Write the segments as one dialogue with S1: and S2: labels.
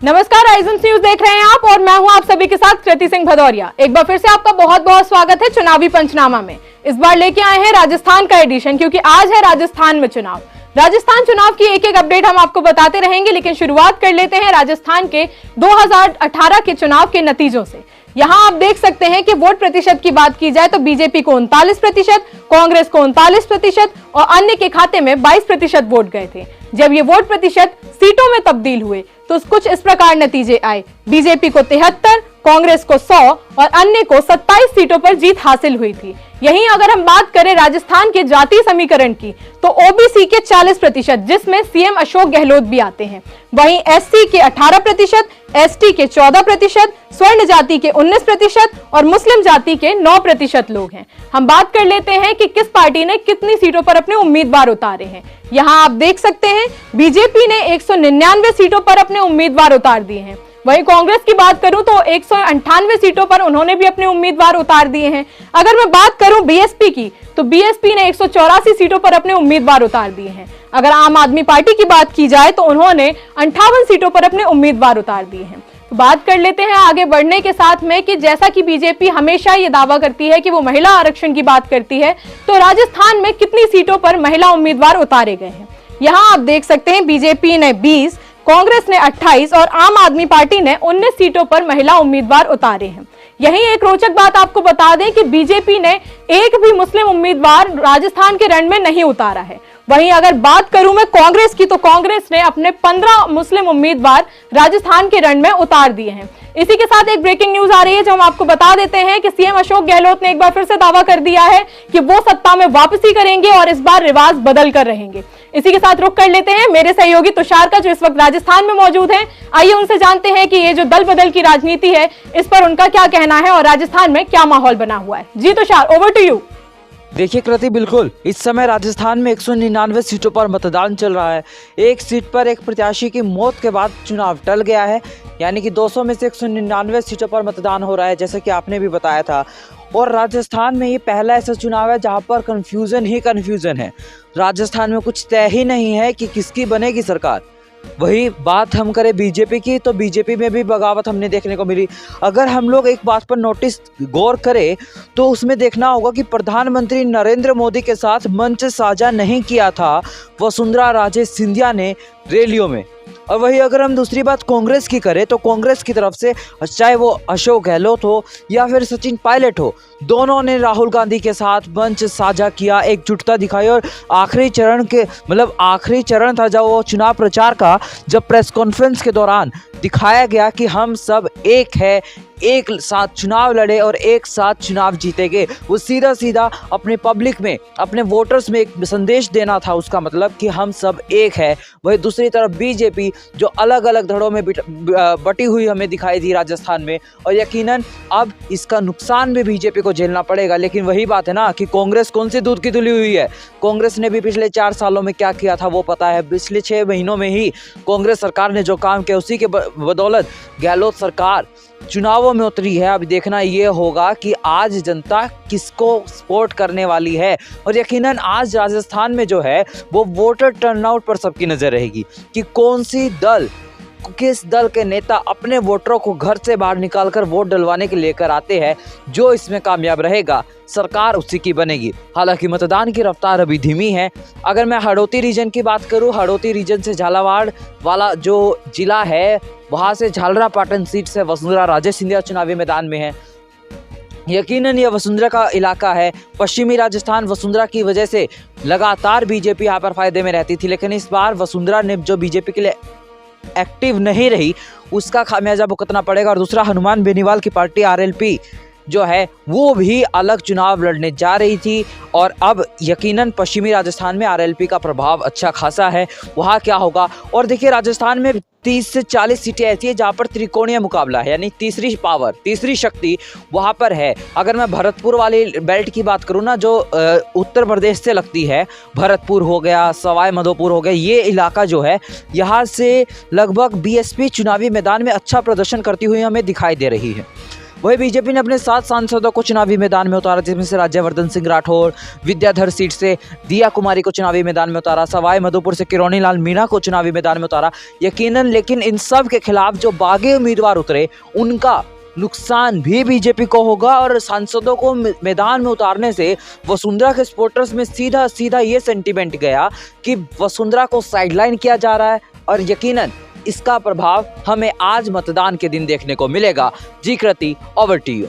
S1: नमस्कार, Ryzen news देख रहे हैं आप और मैं हूं आप सभी के साथ कृति सिंह भदौरिया। एक बार फिर से आपका बहुत बहुत स्वागत है चुनावी पंचनामा में। इस बार लेके आए हैं राजस्थान का एडिशन, क्योंकि आज है राजस्थान में चुनाव। राजस्थान चुनाव की एक एक अपडेट हम आपको बताते रहेंगे, लेकिन शुरुआत कर लेते हैं राजस्थान के 2018 के चुनाव के नतीजों से। यहाँ आप देख सकते हैं कि वोट प्रतिशत की बात की जाए तो बीजेपी को 39%, कांग्रेस को 39% और अन्य के खाते में 22% वोट गए थे। जब ये वोट प्रतिशत सीटों में तब्दील हुए तो कुछ इस प्रकार नतीजे आए। बीजेपी को 73, कांग्रेस को 100 और अन्य को 27 सीटों पर जीत हासिल हुई थी। यहीं अगर हम बात करें राजस्थान के जातीय समीकरण की, तो ओबीसी के 40%, जिसमें सीएम अशोक गहलोत भी आते हैं, वहीं एससी के 18%, एसटी के 14%, स्वर्ण जाति के 19% और मुस्लिम जाति के 9% लोग हैं। हम बात कर लेते हैं कि किस पार्टी ने कितनी सीटों पर अपने उम्मीदवार उतारे हैं। यहाँ आप देख सकते हैं बीजेपी ने 199 सीटों पर अपने उम्मीदवार उतार दिए हैं। वहीं कांग्रेस की बात करूं तो 198 सीटों पर उन्होंने भी अपने उम्मीदवार उतार दिए हैं। अगर मैं बात करूं बीएसपी की, तो बीएसपी ने 184 सीटों पर अपने उम्मीदवार उतार दिए हैं। अगर आम आदमी पार्टी की बात की जाए तो उन्होंने 58 सीटों पर अपने उम्मीदवार उतार दिए हैं। तो बात कर लेते हैं आगे बढ़ने के साथ में कि जैसा कि बीजेपी हमेशा ये दावा करती है कि वो महिला आरक्षण की बात करती है, तो राजस्थान में कितनी सीटों पर महिला उम्मीदवार उतारे गए हैं। यहाँ आप देख सकते हैं बीजेपी ने 20, कांग्रेस ने 28 और आम आदमी पार्टी ने 19 सीटों पर महिला उम्मीदवार उतारे हैं। यही एक रोचक बात आपको बता दें कि बीजेपी ने एक भी मुस्लिम उम्मीदवार राजस्थान के रण में नहीं उतारा है। वहीं अगर बात करूं मैं कांग्रेस की, तो कांग्रेस ने अपने 15 मुस्लिम उम्मीदवार राजस्थान के रण में उतार दिए हैं। इसी के साथ एक ब्रेकिंग न्यूज आ रही है जो हम आपको बता देते हैं कि सीएम अशोक गहलोत ने एक बार फिर से दावा कर दिया है कि वो सत्ता में वापसी करेंगे और इस बार रिवाज बदल कर रहेंगे। इसी के साथ रुक कर लेते हैं मेरे सहयोगी तुषार का, जो इस वक्त राजस्थान में मौजूद हैं। आइए उनसे जानते हैं कि ये जो दल बदल की राजनीति है, इस पर उनका क्या कहना है और राजस्थान में क्या माहौल बना हुआ है। जी तुषार, ओवर टू यू।
S2: देखिए कृति, बिल्कुल इस समय राजस्थान में 199 सीटों पर मतदान चल रहा है। एक सीट पर एक प्रत्याशी की मौत के बाद चुनाव टल गया है, यानी कि 200 में से 199 सीटों पर मतदान हो रहा है, जैसे कि आपने भी बताया था। और राजस्थान में ये पहला ऐसा चुनाव है जहां पर कन्फ्यूज़न ही कन्फ्यूज़न है। राजस्थान में कुछ तय ही नहीं है कि किसकी बनेगी सरकार। वही बात हम करें बीजेपी की, तो बीजेपी में भी बगावत हमने देखने को मिली। अगर हम लोग एक बात पर नोटिस गौर करें तो उसमें देखना होगा कि प्रधानमंत्री नरेंद्र मोदी के साथ मंच साझा नहीं किया था वसुंधरा राजे सिंधिया ने रैलियों में। और वही अगर हम दूसरी बात कांग्रेस की करें तो कांग्रेस की तरफ से चाहे वो अशोक गहलोत हो या फिर सचिन पायलट हो, दोनों ने राहुल गांधी के साथ मंच साझा किया, एकजुटता दिखाई। और आखिरी चरण था जब वो चुनाव प्रचार का, जब प्रेस कॉन्फ्रेंस के दौरान दिखाया गया कि हम सब एक है, एक साथ चुनाव लड़े और एक साथ चुनाव जीतेंगे। वो सीधा सीधा अपने पब्लिक में, अपने वोटर्स में एक संदेश देना था, उसका मतलब कि हम सब एक है। वही दूसरी तरफ बीजेपी जो अलग अलग धड़ों में बटी हुई हमें दिखाई दी राजस्थान में, और यकीनन अब इसका नुकसान भी बीजेपी को झेलना पड़ेगा। लेकिन वही बात है ना कि कांग्रेस कौन सी दूध की धुली हुई है। कांग्रेस ने भी पिछले 4 सालों में क्या किया था वो पता है। पिछले 6 महीनों में ही कांग्रेस सरकार ने जो काम किया, उसी के बदौलत गहलोत सरकार चुनावों में उतरी है। अब देखना ये होगा कि आज जनता किसको सपोर्ट करने वाली है। और यकीनन आज राजस्थान में जो है वो वोटर टर्नआउट पर सबकी नज़र रहेगी कि किस दल के नेता अपने वोटरों को घर से बाहर निकालकर वोट डलवाने के लेकर आते हैं। जो इसमें कामयाब रहेगा, सरकार उसी की बनेगी। हालांकि मतदान की रफ्तार अभी धीमी है। अगर मैं हड़ौती रीजन की बात करूं, हड़ौती रीजन से झालावाड़ वाला जो जिला है, वहां से झालरापाटन सीट से वसुंधरा राजे सिंधिया चुनावी मैदान में है। यकीनन ये वसुंधरा का इलाका है। पश्चिमी राजस्थान वसुंधरा की वजह से लगातार बीजेपी यहाँ पर फायदे में रहती थी, लेकिन इस बार वसुंधरा ने जो बीजेपी के लिए एक्टिव नहीं रही, उसका खामियाजा भुगतना पड़ेगा। और दूसरा, हनुमान बेनीवाल की पार्टी आरएलपी जो है वो भी अलग चुनाव लड़ने जा रही थी, और अब यकीनन पश्चिमी राजस्थान में आरएलपी का प्रभाव अच्छा खासा है। वहाँ क्या होगा। और देखिए राजस्थान में 30 से 40 सीटें ऐसी है जहाँ पर त्रिकोणीय मुकाबला है, यानी तीसरी शक्ति वहाँ पर है। अगर मैं भरतपुर वाली बेल्ट की बात करूँ ना, जो उत्तर प्रदेश से लगती है, भरतपुर हो गया, सवाई माधोपुर हो गया, ये इलाका जो है, यहाँ से लगभग बीएसपी चुनावी मैदान में अच्छा प्रदर्शन करती हुई हमें दिखाई दे रही है। वही बीजेपी ने अपने 7 सांसदों को चुनावी मैदान में उतारा, जिसमें से राज्यवर्धन सिंह राठौर विद्याधर सीट से दिया कुमारी को चुनावी मैदान में उतारा, सवाई माधोपुर से किरोनी लाल मीणा को चुनावी मैदान में उतारा। यकीनन लेकिन इन सब के खिलाफ जो बागी उम्मीदवार उतरे उनका नुकसान भी बीजेपी को होगा और सांसदों को मैदान में उतारने से वसुंधरा के सपोर्टर्स में सीधा ये सेंटीमेंट गया कि वसुंधरा को साइडलाइन किया जा रहा है और यकीनन इसका प्रभाव हमें आज मतदान के दिन देखने को मिलेगा। जी कृति, ओवर टू यू।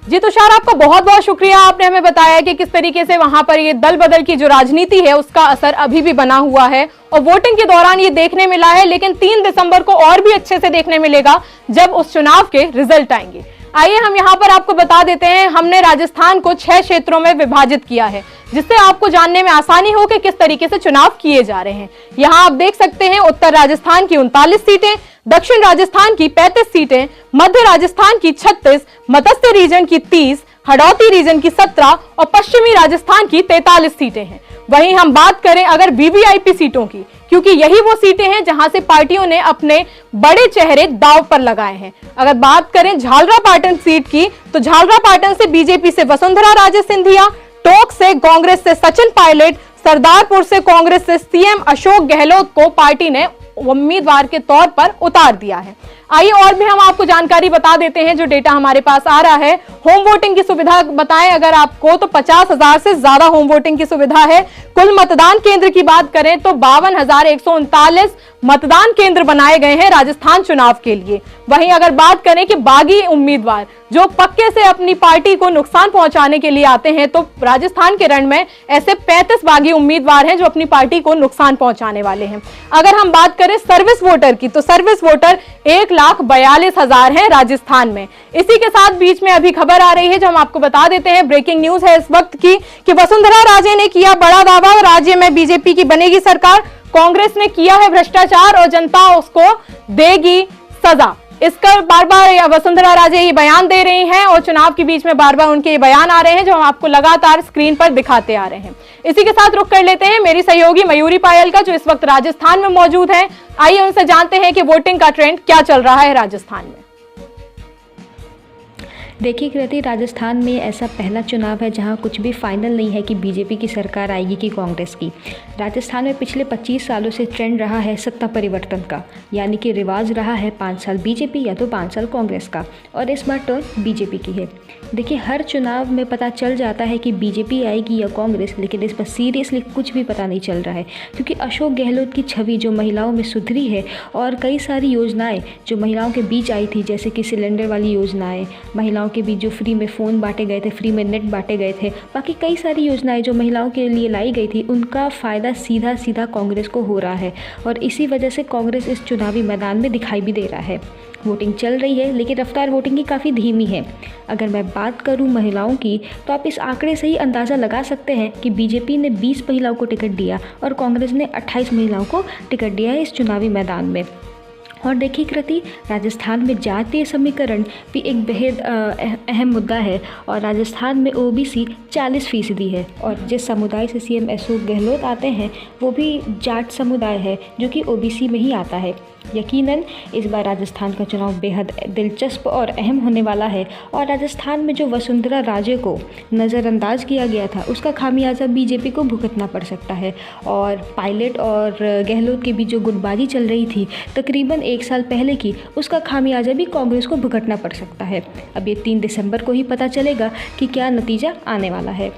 S1: जी तुषार, आपका बहुत बहुत शुक्रिया। आपने हमें बताया कि किस तरीके से वहां पर ये दल बदल की जो राजनीति है उसका असर अभी भी बना हुआ है और वोटिंग के दौरान ये देखने मिला है, लेकिन 3 दिसंबर को और भी अच्छे से देखने मिलेगा जब उस चुनाव के रिजल्ट आएंगे। आइए हम यहाँ पर आपको बता देते हैं, हमने राजस्थान को 6 क्षेत्रों में विभाजित किया है जिससे आपको जानने में आसानी हो कि किस तरीके से चुनाव किए जा रहे हैं। यहाँ आप देख सकते हैं उत्तर राजस्थान की 39 सीटें, दक्षिण राजस्थान की 35 सीटें, मध्य राजस्थान की 36, मत्स्य रीजन की 30, हड़ौती रीजन की 17 और पश्चिमी राजस्थान की 43 सीटें हैं। वहीं हम बात करें अगर वीवीआईपी सीटों की, क्योंकि यही वो सीटें हैं जहां से पार्टियों ने अपने बड़े चेहरे दांव पर लगाए हैं। अगर बात करें झालरापाटन सीट की, तो झालरापाटन से बीजेपी से वसुंधरा राजे सिंधिया, टोंक से कांग्रेस से सचिन पायलट, सरदारपुर से कांग्रेस से सीएम अशोक गहलोत को पार्टी ने उम्मीदवार के तौर पर उतार दिया है। आइए और भी हम आपको जानकारी बता देते हैं जो डेटा हमारे पास आ रहा है। होम वोटिंग की सुविधा बताएं अगर आपको तो 50,000 से ज्यादा होम वोटिंग की सुविधा है। कुल मतदान केंद्र की बात करें तो 52,139 मतदान केंद्र बनाए गए हैं राजस्थान चुनाव के लिए। वहीं अगर बात करें कि बागी उम्मीदवार जो पक्के से अपनी पार्टी को नुकसान पहुंचाने के लिए आते हैं, तो राजस्थान के रण में ऐसे 35 बागी उम्मीदवार हैं जो अपनी पार्टी को नुकसान पहुंचाने वाले हैं। अगर हम बात करें सर्विस वोटर की, तो सर्विस वोटर 1,42,000 है राजस्थान में। इसी के साथ बीच में अभी खबर आ रही है जो हम आपको बता देते हैं, ब्रेकिंग न्यूज है इस वक्त की, कि वसुंधरा राजे ने किया बड़ा दावा, राज्य में बीजेपी की बनेगी सरकार, कांग्रेस ने किया है भ्रष्टाचार और जनता उसको देगी सजा। इसका बार बार वसुंधरा राजे ये बयान दे रही हैं और चुनाव के बीच में बार बार उनके ये बयान आ रहे हैं जो हम आपको लगातार स्क्रीन पर दिखाते आ रहे हैं। इसी के साथ रुक कर लेते हैं मेरी सहयोगी मयूरी पायल का, जो इस वक्त राजस्थान में मौजूद है। आइए उनसे जानते हैं कि वोटिंग का ट्रेंड क्या चल रहा है राजस्थान में।
S3: देखिए कृति, राजस्थान में ऐसा पहला चुनाव है जहां कुछ भी फाइनल नहीं है कि बीजेपी की सरकार आएगी कि कांग्रेस की। राजस्थान में पिछले 25 सालों से ट्रेंड रहा है सत्ता परिवर्तन का, यानी कि रिवाज रहा है 5 साल बीजेपी या तो 5 साल कांग्रेस का, और इस बार टर्न बीजेपी की है। देखिए हर चुनाव में पता चल जाता है कि बीजेपी आएगी या कांग्रेस, लेकिन इस पर सीरियसली कुछ भी पता नहीं चल रहा है, क्योंकि अशोक गहलोत की छवि जो महिलाओं में सुधरी है और कई सारी योजनाएं जो महिलाओं के बीच आई थी, जैसे कि सिलेंडर वाली योजनाएं, महिलाओं के बीच जो फ्री में फ़ोन बांटे गए थे, फ्री में नेट बांटे गए थे, बाकी कई सारी योजनाएं जो महिलाओं के लिए लाई गई थी, उनका फ़ायदा सीधा सीधा कांग्रेस को हो रहा है और इसी वजह से कांग्रेस इस चुनावी मैदान में दिखाई भी दे रहा है। वोटिंग चल रही है लेकिन रफ्तार वोटिंग की काफ़ी धीमी है। अगर मैं बात करूं महिलाओं की, तो आप इस आंकड़े से ही अंदाज़ा लगा सकते हैं कि बीजेपी ने 20 महिलाओं को टिकट दिया और कांग्रेस ने 28 महिलाओं को टिकट दिया है इस चुनावी मैदान में। और देखिए कृति, राजस्थान में जातीय समीकरण भी एक बेहद अहम मुद्दा है और राजस्थान में ओबीसी 40% है और जिस समुदाय से सीएम अशोक गहलोत आते हैं वो भी जाट समुदाय है जो कि ओबीसी में ही आता है। यकीनन इस बार राजस्थान का चुनाव बेहद दिलचस्प और अहम होने वाला है और राजस्थान में जो वसुंधरा राजे को नज़रअंदाज किया गया था उसका खामियाजा बीजेपी को भुगतना पड़ सकता है। और पायलट और गहलोत के बीच जो गुटबाजी चल रही थी तकरीबन 1 साल पहले की, उसका खामियाजा भी कांग्रेस को भुगतना पड़ सकता है। अब ये 3 दिसंबर को ही पता चलेगा कि क्या नतीजा आने वाला है।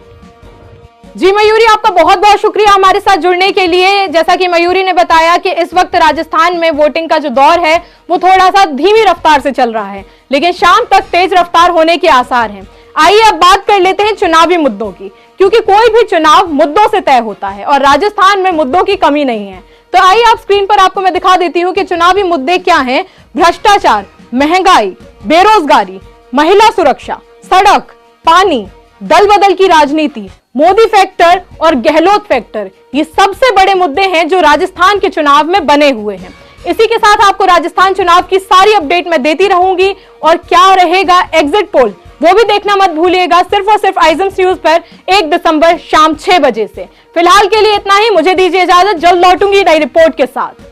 S1: जी मयूरी, आपका बहुत बहुत शुक्रिया हमारे साथ जुड़ने के लिए। जैसा कि मयूरी ने बताया कि इस वक्त राजस्थान में वोटिंग का जो दौर है वो थोड़ा सा धीमी रफ्तार से चल रहा है, लेकिन शाम तक तेज रफ्तार होने के आसार हैं। आइए अब बात कर लेते हैं चुनावी मुद्दों की, क्योंकि कोई भी चुनाव मुद्दों से तय होता है और राजस्थान में मुद्दों की कमी नहीं है। तो आइए आप स्क्रीन पर आपको मैं दिखा देती हूँ कि चुनावी मुद्दे क्या हैं। भ्रष्टाचार, महंगाई, बेरोजगारी, महिला सुरक्षा, सड़क, पानी, दल बदल की राजनीति, मोदी फैक्टर और गहलोत फैक्टर, ये सबसे बड़े मुद्दे हैं जो राजस्थान के चुनाव में बने हुए हैं। इसी के साथ आपको राजस्थान चुनाव की सारी अपडेट मैं देती रहूंगी और क्या रहेगा एग्जिट पोल वो भी देखना मत भूलिएगा, सिर्फ और सिर्फ आइजम्स न्यूज पर 1 दिसंबर शाम 6 बजे से। फिलहाल के लिए इतना ही, मुझे दीजिए इजाजत, जल्द लौटूंगी नई रिपोर्ट के साथ।